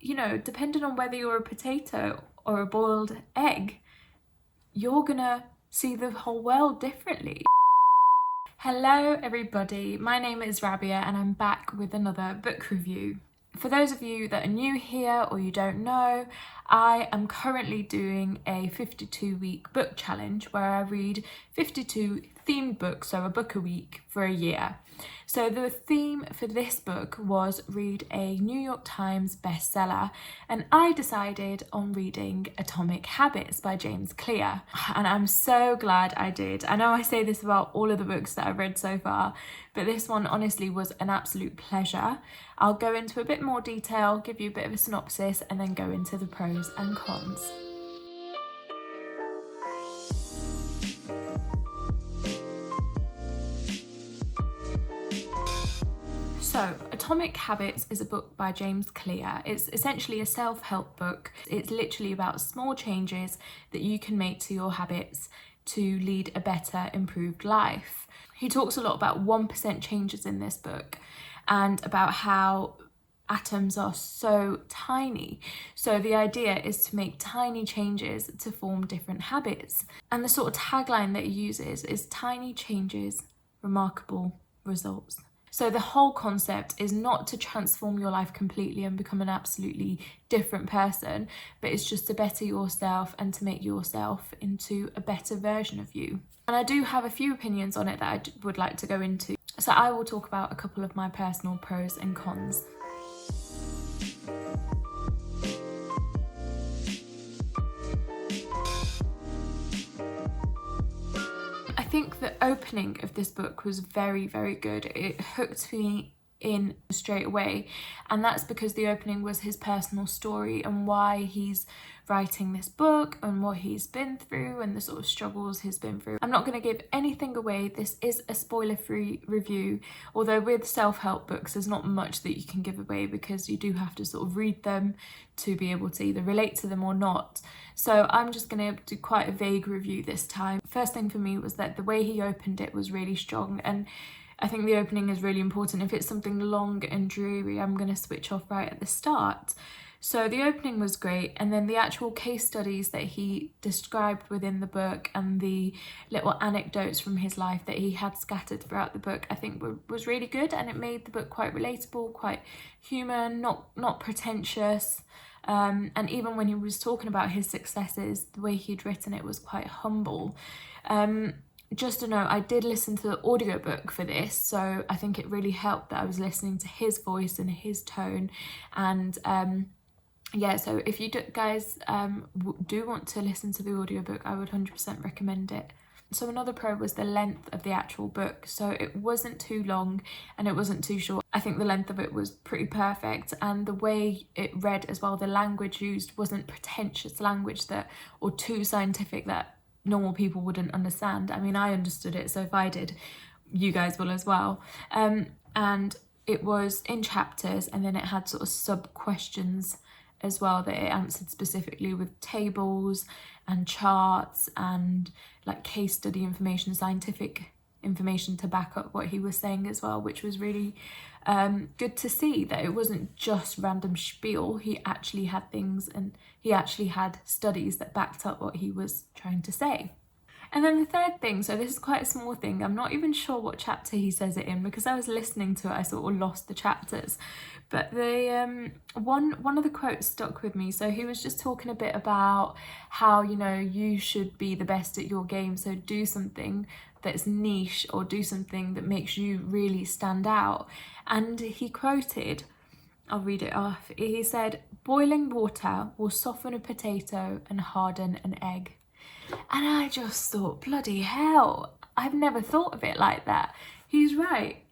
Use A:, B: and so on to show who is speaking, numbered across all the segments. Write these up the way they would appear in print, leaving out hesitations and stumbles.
A: you know, depending on whether you're a potato or a boiled egg, you're gonna see the whole world differently. Hello everybody, my name is Rabia and I'm back with another book review. For those of you that are new here or you don't know, I am currently doing a 52-week book challenge where I read 52 themed books, so a book a week for a year. So the theme for this book was read a New York Times bestseller, and I decided on reading Atomic Habits by James Clear, and I'm so glad I did. I know I say this about all of the books that I've read so far, but this one honestly was an absolute pleasure. I'll go into a bit more detail, give you a bit of a synopsis, and then go into the pros and cons. So, Atomic Habits is a book by James Clear. It's essentially a self-help book. It's literally about small changes that you can make to your habits to lead a better, improved life. He talks a lot about 1% changes in this book and about how atoms are so tiny. So the idea is to make tiny changes to form different habits. And the sort of tagline that he uses is tiny changes, remarkable results. So the whole concept is not to transform your life completely and become an absolutely different person, but it's just to better yourself and to make yourself into a better version of you. And I do have a few opinions on it that I would like to go into. So I will talk about a couple of my personal pros and cons. I think the opening of this book was very, very good. It hooked me in straight away, and that's because the opening was his personal story and why he's writing this book and what he's been through and the sort of struggles he's been through. I'm not going to give anything away. This is a spoiler-free review, although with self-help books there's not much that you can give away because you do have to sort of read them to be able to either relate to them or not. So I'm just going to do quite a vague review this time. First thing for me was that the way he opened it was really strong, and I think the opening is really important. If it's something long and dreary, I'm going to switch off right at the start. So the opening was great, and then the actual case studies that he described within the book and the little anecdotes from his life that he had scattered throughout the book, I think was really good, and it made the book quite relatable, quite human, not pretentious. And even when he was talking about his successes, the way he'd written it was quite humble. Just to note, I did listen to the audiobook for this, so I think it really helped that I was listening to his voice and his tone. And yeah, so if you guys do want to listen to the audiobook, I would 100% recommend it. So another pro was the length of the actual book. So it wasn't too long and it wasn't too short. I think the length of it was pretty perfect, and the way it read as well, the language used wasn't pretentious language or too scientific that normal people wouldn't understand. I mean, I understood it, so if I did, you guys will as well. And it was in chapters, and then it had sort of sub-questions as well that it answered specifically with tables and charts and like case study information, scientific information to back up what he was saying as well, which was really good to see that it wasn't just random spiel. He actually had things, and he actually had studies that backed up what he was trying to say. And then the third thing, so this is quite a small thing, I'm not even sure what chapter he says it in because I was listening to it, I sort of lost the chapters. But the one of the quotes stuck with me. So he was just talking a bit about how, you know, you should be the best at your game, so do something that's niche or do something that makes you really stand out. And he quoted, I'll read it off, he said, "Boiling water will soften a potato and harden an egg." And I just thought, bloody hell, I've never thought of it like that. He's right.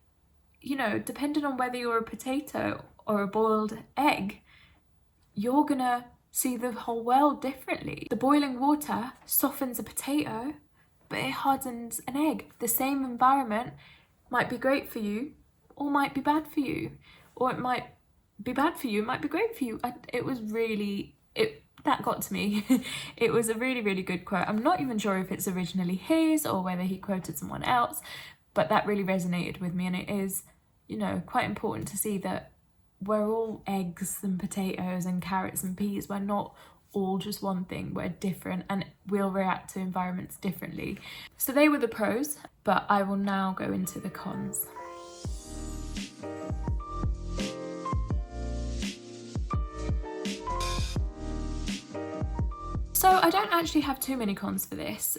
A: You know, depending on whether you're a potato or a boiled egg, you're gonna see the whole world differently. The boiling water softens a potato, but it hardens an egg. The same environment might be great for you or might be bad for you, or it might be bad for you, it might be great for you. That got to me. It was a really, really good quote. I'm not even sure if it's originally his or whether he quoted someone else, but that really resonated with me, and it is, you know, quite important to see that we're all eggs and potatoes and carrots and peas. We're not all just one thing. We're different and we'll react to environments differently. So they were the pros, but I will now go into the cons. So I don't actually have too many cons for this,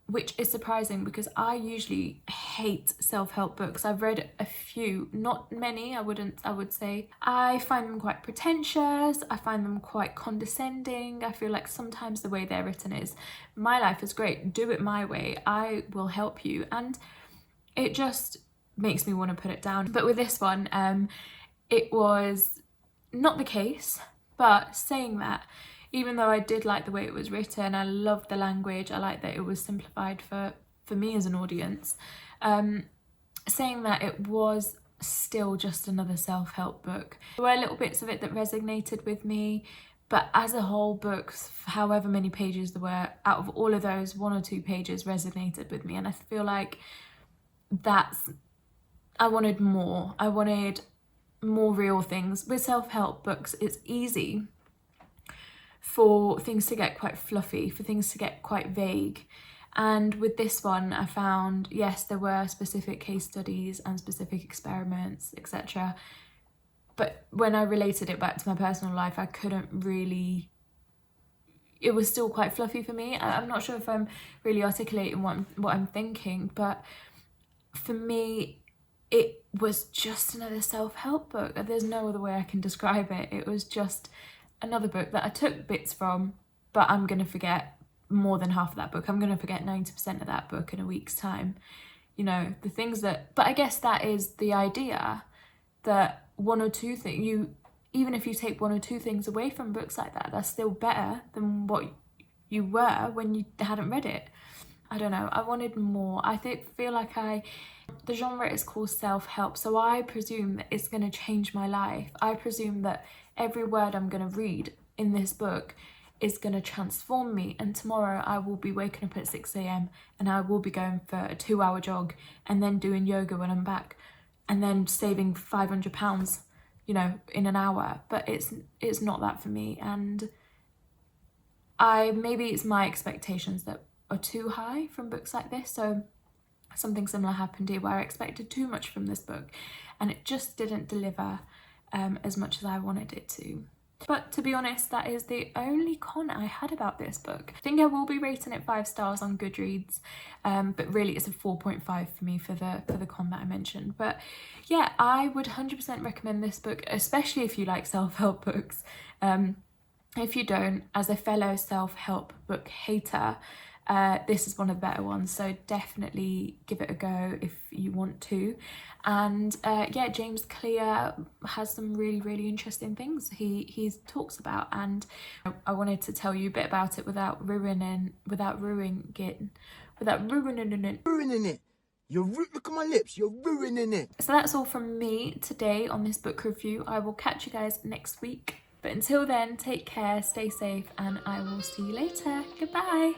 A: which is surprising because I usually hate self-help books. I've read a few, not many, I would say. I find them quite pretentious, I find them quite condescending. I feel like sometimes the way they're written is, my life is great, do it my way, I will help you. And it just makes me want to put it down. But with this one, it was not the case, but saying that, even though I did like the way it was written, I loved the language, I liked that it was simplified for me as an audience, saying that it was still just another self-help book. There were little bits of it that resonated with me, but as a whole book, however many pages there were, out of all of those, 1 or 2 pages resonated with me, and I feel like I wanted more. I wanted more real things. With self-help books, it's easy for things to get quite fluffy, for things to get quite vague. And with this one, I found, yes, there were specific case studies and specific experiments, etc. But when I related it back to my personal life, I couldn't really, it was still quite fluffy for me. I'm not sure if I'm really articulating what I'm thinking, but for me, it was just another self-help book. There's no other way I can describe it. It was just another book that I took bits from, but I'm going to forget more than half of that book. I'm going to forget 90% of that book in a week's time. You know, the things that, but I guess that is the idea, that 1 or 2 things, even if you take 1 or 2 things away from books like that, that's still better than what you were when you hadn't read it. I don't know, I wanted more. I feel like the genre is called self-help, so I presume that it's going to change my life. I presume that every word I'm going to read in this book is going to transform me, and tomorrow I will be waking up at 6 a.m. and I will be going for a 2-hour jog and then doing yoga when I'm back and then saving £500, you know, in an hour. But it's not that for me, and maybe it's my expectations that are too high from books like this. So something similar happened here where I expected too much from this book and it just didn't deliver as much as I wanted it to. But to be honest, that is the only con I had about this book. I think I will be rating it 5 stars on Goodreads, but really it's a 4.5 for me for the con that I mentioned. But yeah, I would 100% recommend this book, especially if you like self-help books. If you don't, as a fellow self-help book hater, this is one of the better ones, so definitely give it a go if you want to. And yeah, James Clear has some really interesting things he talks about, and I wanted to tell you a bit about it without ruining it.
B: Look at my lips, you're ruining it.
A: So that's all from me today on this book review. I will catch you guys next week. But until then, take care, stay safe, and I will see you later. Goodbye.